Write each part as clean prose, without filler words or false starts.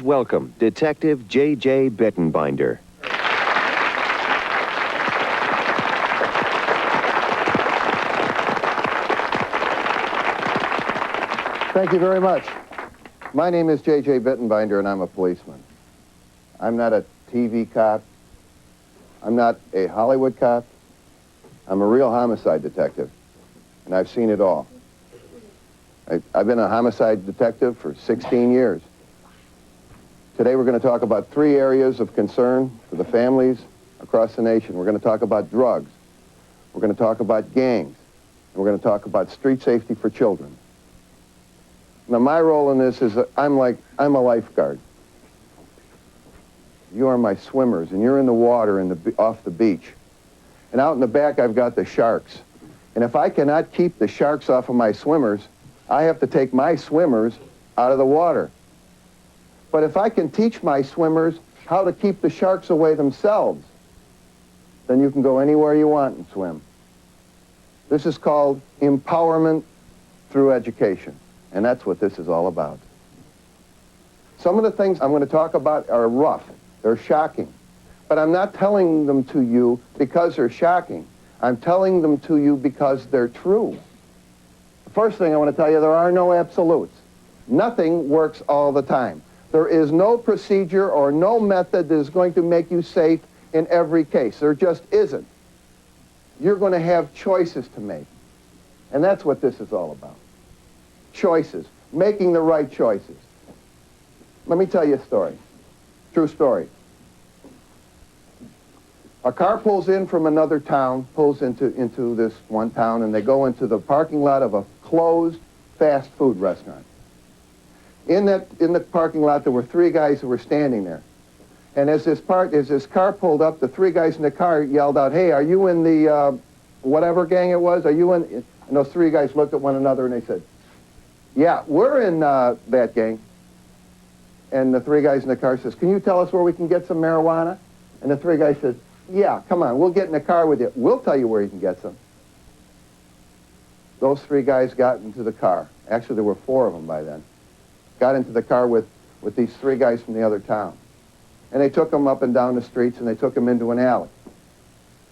welcome Detective J.J. Bittenbinder. Thank you very much. My name is J.J. Bittenbinder, and I'm a policeman. I'm not a TV cop. I'm not a Hollywood cop. I'm a real homicide detective, and I've seen it all. I've been a homicide detective for 16 years. Today we're going to talk about 3 areas of concern for the families across the nation. We're going to talk about drugs. We're going to talk about gangs. And we're going to talk about street safety for children. Now, my role in this is that I'm a lifeguard. You are my swimmers, and you're in the water off the beach. And out in the back, I've got the sharks. And if I cannot keep the sharks off of my swimmers, I have to take my swimmers out of the water. But if I can teach my swimmers how to keep the sharks away themselves, then you can go anywhere you want and swim. This is called empowerment through education. And that's what this is all about. Some of the things I'm going to talk about are rough. They're shocking. But I'm not telling them to you because they're shocking. I'm telling them to you because they're true. The first thing I want to tell you, there are no absolutes. Nothing works all the time. There is no procedure or no method that is going to make you safe in every case. There just isn't. You're going to have choices to make. And that's what this is all about. Choices, making the right choices. Let me tell you a story, true story. A car pulls in from another town, pulls into this one town, and they go into the parking lot of a closed fast food restaurant. In the parking lot, there were 3 guys who were standing there. And as this car pulled up, the 3 guys in the car yelled out, "Hey, are you in the whatever gang it was? Are you in?" And those 3 guys looked at one another and they said, "Yeah, we're in that gang." And the 3 guys in the car says, "Can you tell us where we can get some marijuana?" And the 3 guys said, "Yeah, come on, we'll get in the car with you. We'll tell you where you can get some." Those 3 guys got into the car. Actually, there were 4 of them by then. Got into the car with these 3 guys from the other town. And they took them up and down the streets, and they took them into an alley.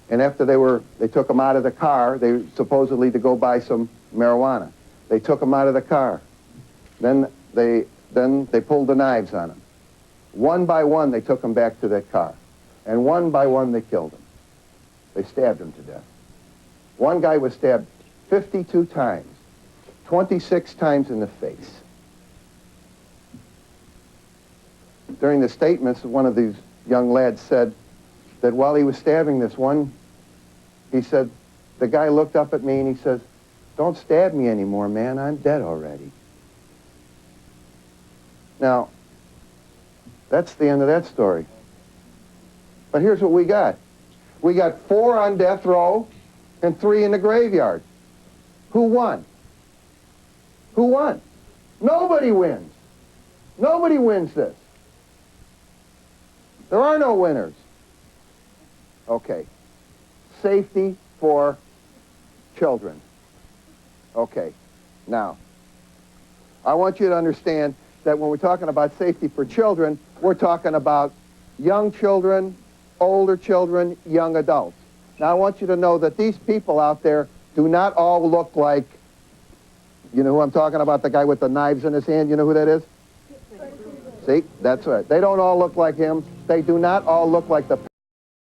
And after they took them out of the car, they supposedly to go buy some marijuana. They took them out of the car. Then they pulled the knives on them. One by one, they took them back to that car. And one by one, they killed them. They stabbed him to death. One guy was stabbed 52 times, 26 times in the face. During the statements, one of these young lads said that while he was stabbing this one, he said, the guy looked up at me and he says, "Don't stab me anymore, man. I'm dead already." Now, that's the end of that story. But here's what we got. We got 4 on death row and 3 in the graveyard. Who won? Who won? Nobody wins. Nobody wins this. There are no winners. Okay. Safety for children. Okay. Now, I want you to understand that when we're talking about safety for children, we're talking about young children, older children, young adults. Now, I want you to know that these people out there do not all look like, you know who I'm talking about, the guy with the knives in his hand, you know who that is? See, that's right. They don't all look like him. They do not all look like the